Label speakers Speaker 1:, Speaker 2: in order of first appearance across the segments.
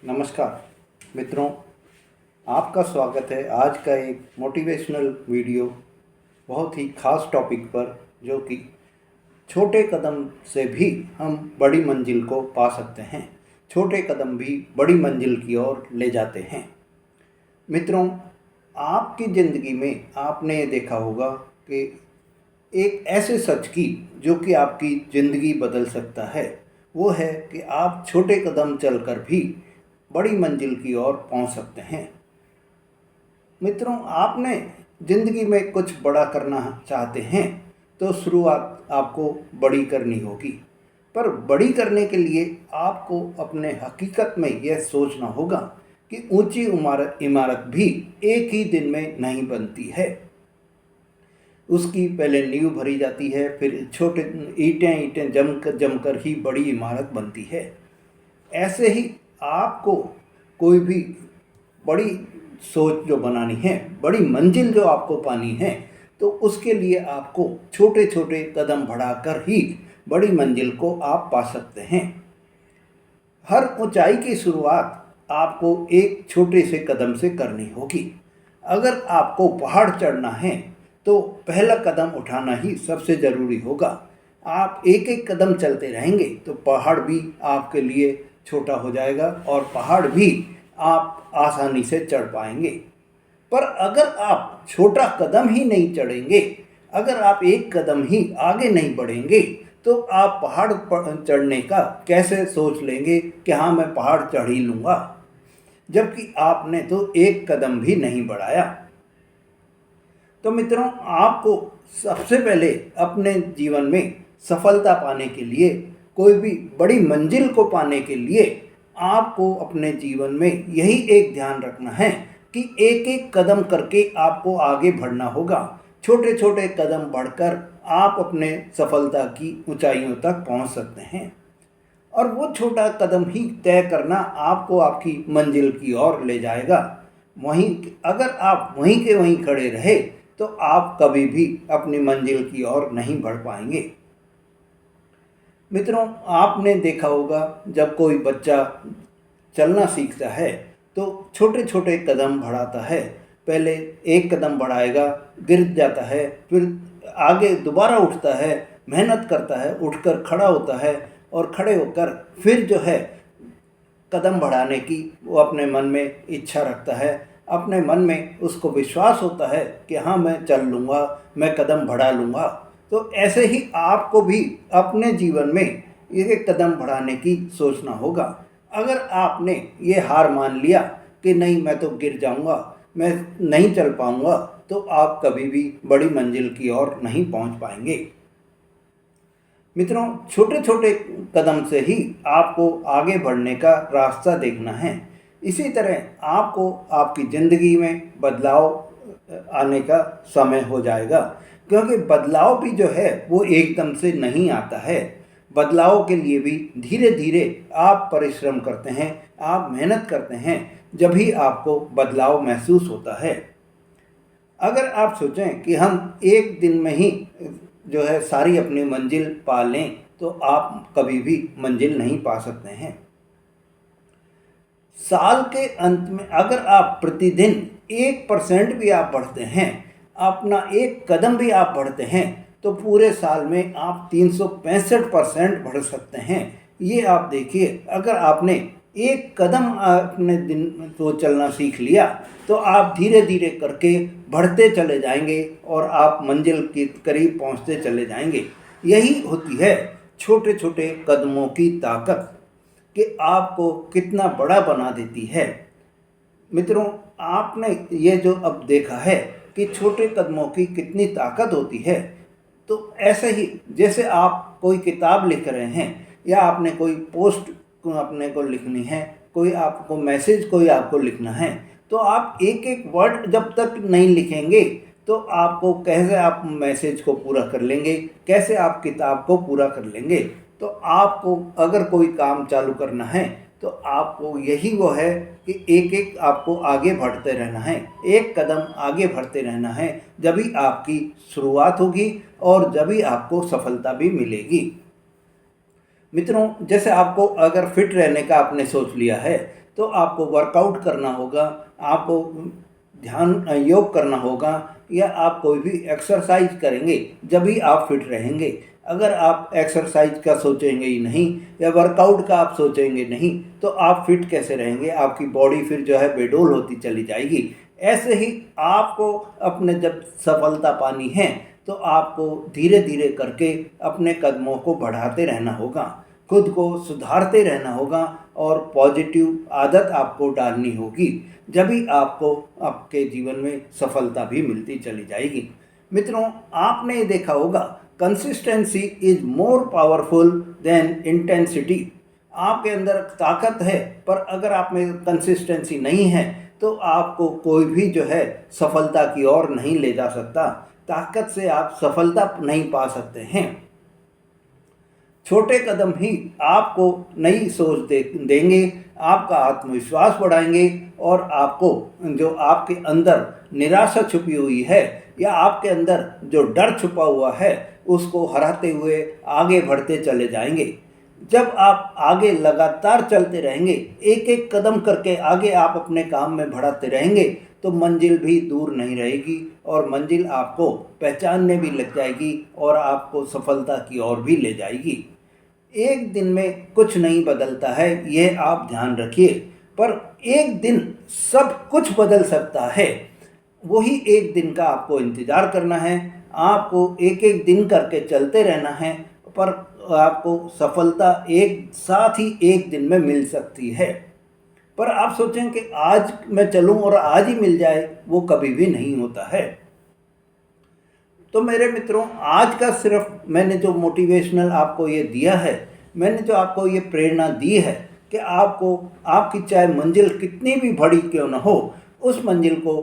Speaker 1: नमस्कार मित्रों, आपका स्वागत है आज का एक मोटिवेशनल वीडियो बहुत ही ख़ास टॉपिक पर, जो कि छोटे कदम से भी हम बड़ी मंजिल को पा सकते हैं। छोटे कदम भी बड़ी मंजिल की ओर ले जाते हैं। मित्रों, आपकी ज़िंदगी में आपने ये देखा होगा कि एक ऐसे सच की जो कि आपकी ज़िंदगी बदल सकता है, वो है कि आप छोटे कदम चलकर भी बड़ी मंजिल की ओर पहुंच सकते हैं। मित्रों, आपने ज़िंदगी में कुछ बड़ा करना चाहते हैं तो शुरुआत आपको बड़ी करनी होगी। पर बड़ी करने के लिए आपको अपने हकीकत में यह सोचना होगा कि ऊंची इमारत भी एक ही दिन में नहीं बनती है। उसकी पहले नींव भरी जाती है, फिर छोटे ईंटें जमकर ही बड़ी इमारत बनती है। ऐसे ही आपको कोई भी बड़ी सोच जो बनानी है, बड़ी मंजिल जो आपको पानी है, तो उसके लिए आपको छोटे छोटे कदम बढ़ाकर ही बड़ी मंजिल को आप पा सकते हैं। हर ऊंचाई की शुरुआत आपको एक छोटे से कदम से करनी होगी। अगर आपको पहाड़ चढ़ना है तो पहला कदम उठाना ही सबसे ज़रूरी होगा। आप एक एक कदम चलते रहेंगे तो पहाड़ भी आपके लिए छोटा हो जाएगा और पहाड़ भी आप आसानी से चढ़ पाएंगे। पर अगर आप छोटा कदम ही नहीं चढ़ेंगे, अगर आप एक कदम ही आगे नहीं बढ़ेंगे, तो आप पहाड़ पर चढ़ने का कैसे सोच लेंगे कि हाँ मैं पहाड़ चढ़ ही लूँगा, जबकि आपने तो एक कदम भी नहीं बढ़ाया। तो मित्रों, आपको सबसे पहले अपने जीवन में सफलता पाने के लिए, कोई भी बड़ी मंजिल को पाने के लिए आपको अपने जीवन में यही एक ध्यान रखना है कि एक एक कदम करके आपको आगे बढ़ना होगा। छोटे छोटे कदम बढ़कर आप अपने सफलता की ऊंचाइयों तक पहुंच सकते हैं। और वो छोटा कदम ही तय करना आपको आपकी मंजिल की ओर ले जाएगा। वहीं अगर आप वहीं के वहीं खड़े रहे तो आप कभी भी अपनी मंजिल की ओर नहीं बढ़ पाएंगे। मित्रों, आपने देखा होगा जब कोई बच्चा चलना सीखता है तो छोटे छोटे कदम बढ़ाता है। पहले एक कदम बढ़ाएगा, गिर जाता है, फिर आगे दोबारा उठता है, मेहनत करता है, उठकर खड़ा होता है और खड़े होकर फिर जो है कदम बढ़ाने की वो अपने मन में इच्छा रखता है। अपने मन में उसको विश्वास होता है कि हाँ मैं चल लूँगा, मैं कदम बढ़ा लूँगा। तो ऐसे ही आपको भी अपने जीवन में एक कदम बढ़ाने की सोचना होगा। अगर आपने ये हार मान लिया कि नहीं मैं तो गिर जाऊँगा, मैं नहीं चल पाऊँगा, तो आप कभी भी बड़ी मंजिल की ओर नहीं पहुँच पाएंगे। मित्रों, छोटे छोटे कदम से ही आपको आगे बढ़ने का रास्ता देखना है। इसी तरह आपको आपकी ज़िंदगी में बदलाव आने का समय हो जाएगा, क्योंकि बदलाव भी जो है वो एकदम से नहीं आता है। बदलाव के लिए भी धीरे धीरे आप परिश्रम करते हैं, आप मेहनत करते हैं, जब भी आपको बदलाव महसूस होता है। अगर आप सोचें कि हम एक दिन में ही जो है सारी अपनी मंजिल पा लें, तो आप कभी भी मंजिल नहीं पा सकते हैं। साल के अंत में अगर आप प्रतिदिन 1% भी आप बढ़ते हैं, अपना एक कदम भी आप बढ़ते हैं, तो पूरे साल में आप 365% बढ़ सकते हैं। ये आप देखिए, अगर आपने एक कदम अपने दिन तो चलना सीख लिया तो आप धीरे धीरे करके बढ़ते चले जाएंगे और आप मंजिल के करीब पहुंचते चले जाएंगे। यही होती है छोटे छोटे कदमों की ताकत, कि आपको कितना बड़ा बना देती है। मित्रों, आपने ये जो अब देखा है कि छोटे कदमों की कितनी ताकत होती है, तो ऐसे ही जैसे आप कोई किताब लिख रहे हैं या आपने कोई पोस्ट अपने को लिखनी है, कोई आपको मैसेज कोई आपको लिखना है, तो आप एक एक वर्ड जब तक नहीं लिखेंगे तो आपको कैसे आप मैसेज को पूरा कर लेंगे, कैसे आप किताब को पूरा कर लेंगे। तो आपको अगर कोई काम चालू करना है तो आपको यही वो है कि एक एक आपको आगे बढ़ते रहना है, एक कदम आगे बढ़ते रहना है, जब ही आपकी शुरुआत होगी और जब ही आपको सफलता भी मिलेगी। मित्रों, जैसे आपको अगर फिट रहने का आपने सोच लिया है तो आपको वर्कआउट करना होगा, आपको ध्यान योग करना होगा, या आप कोई भी एक्सरसाइज करेंगे जब भी आप फिट रहेंगे। अगर आप एक्सरसाइज का सोचेंगे ही नहीं या वर्कआउट का आप सोचेंगे नहीं तो आप फिट कैसे रहेंगे? आपकी बॉडी फिर जो है बेडोल होती चली जाएगी। ऐसे ही आपको अपने जब सफलता पानी है तो आपको धीरे धीरे करके अपने कदमों को बढ़ाते रहना होगा, खुद को सुधारते रहना होगा और पॉजिटिव आदत आपको डालनी होगी, जब भी आपको आपके जीवन में सफलता भी मिलती चली जाएगी। मित्रों, आपने देखा होगा consistency is more powerful than intensity. आपके अंदर ताकत है पर अगर आप में कंसिस्टेंसी नहीं है तो आपको कोई भी जो है सफलता की ओर नहीं ले जा सकता। ताकत से आप सफलता नहीं पा सकते हैं। छोटे कदम ही आपको नई सोच देंगे, आपका आत्मविश्वास बढ़ाएंगे और आपको जो आपके अंदर निराशा छुपी हुई है या आपके अंदर जो डर छुपा हुआ है उसको हराते हुए आगे बढ़ते चले जाएंगे। जब आप आगे लगातार चलते रहेंगे, एक एक कदम करके आगे आप अपने काम में बढ़ाते रहेंगे तो मंजिल भी दूर नहीं रहेगी और मंजिल आपको पहचानने भी लग जाएगी और आपको सफलता की ओर भी ले जाएगी। एक दिन में कुछ नहीं बदलता है, यह आप ध्यान रखिए, पर एक दिन सब कुछ बदल सकता है। वही एक दिन का आपको इंतज़ार करना है, आपको एक एक दिन करके चलते रहना है, पर आपको सफलता एक साथ ही एक दिन में मिल सकती है। पर आप सोचें कि आज मैं चलूं और आज ही मिल जाए, वो कभी भी नहीं होता है। तो मेरे मित्रों, आज का सिर्फ मैंने जो मोटिवेशनल आपको ये दिया है, मैंने जो आपको ये प्रेरणा दी है कि आपको आपकी चाहे मंजिल कितनी भी बड़ी क्यों न हो, उस मंजिल को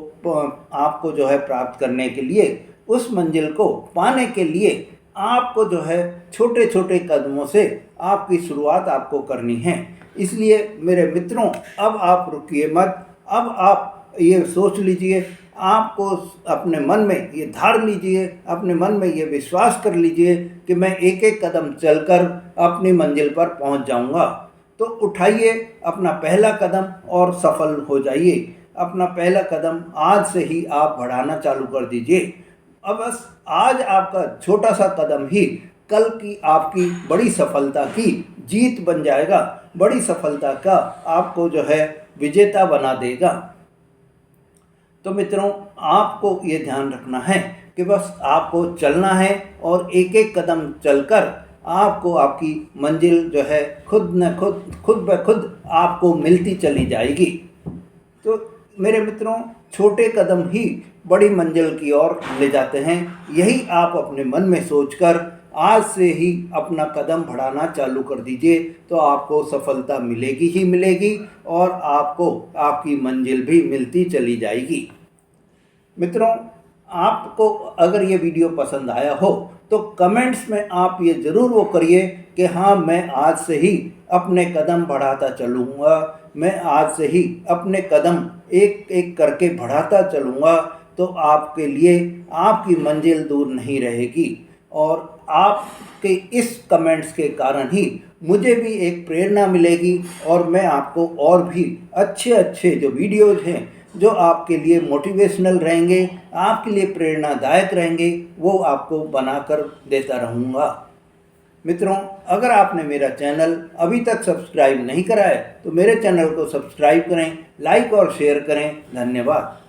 Speaker 1: आपको जो है प्राप्त करने के लिए, उस मंजिल को पाने के लिए आपको जो है छोटे छोटे कदमों से आपकी शुरुआत आपको करनी है। इसलिए मेरे मित्रों, अब आप रुकिए मत, अब आप ये सोच लीजिए, आपको अपने मन में ये धार लीजिए, अपने मन में ये विश्वास कर लीजिए कि मैं एक एक कदम चलकर अपनी मंजिल पर पहुंच जाऊंगा। तो उठाइए अपना पहला कदम और सफल हो जाइए। अपना पहला कदम आज से ही आप बढ़ाना चालू कर दीजिए। अब बस आज आपका छोटा सा कदम ही कल की आपकी बड़ी सफलता की जीत बन जाएगा, बड़ी सफलता का आपको जो है विजेता बना देगा। तो मित्रों, आपको ये ध्यान रखना है कि बस आपको चलना है और एक एक कदम चलकर आपको आपकी मंजिल जो है खुद ब खुद आपको मिलती चली जाएगी। तो मेरे मित्रों, छोटे कदम ही बड़ी मंजिल की ओर ले जाते हैं। यही आप अपने मन में सोचकर आज से ही अपना कदम बढ़ाना चालू कर दीजिए तो आपको सफलता मिलेगी ही मिलेगी और आपको आपकी मंजिल भी मिलती चली जाएगी। मित्रों, आपको अगर ये वीडियो पसंद आया हो तो कमेंट्स में आप ये ज़रूर वो करिए कि हाँ, मैं आज से ही अपने कदम बढ़ाता चलूँगा, मैं आज से ही अपने कदम एक एक करके बढ़ाता चलूँगा। तो आपके लिए आपकी मंजिल दूर नहीं रहेगी और आपके इस कमेंट्स के कारण ही मुझे भी एक प्रेरणा मिलेगी और मैं आपको और भी अच्छे अच्छे जो वीडियोज़ हैं जो आपके लिए मोटिवेशनल रहेंगे, आपके लिए प्रेरणादायक रहेंगे, वो आपको बनाकर देता रहूँगा। मित्रों, अगर आपने मेरा चैनल अभी तक सब्सक्राइब नहीं करा है तो मेरे चैनल को सब्सक्राइब करें, लाइक और शेयर करें। धन्यवाद।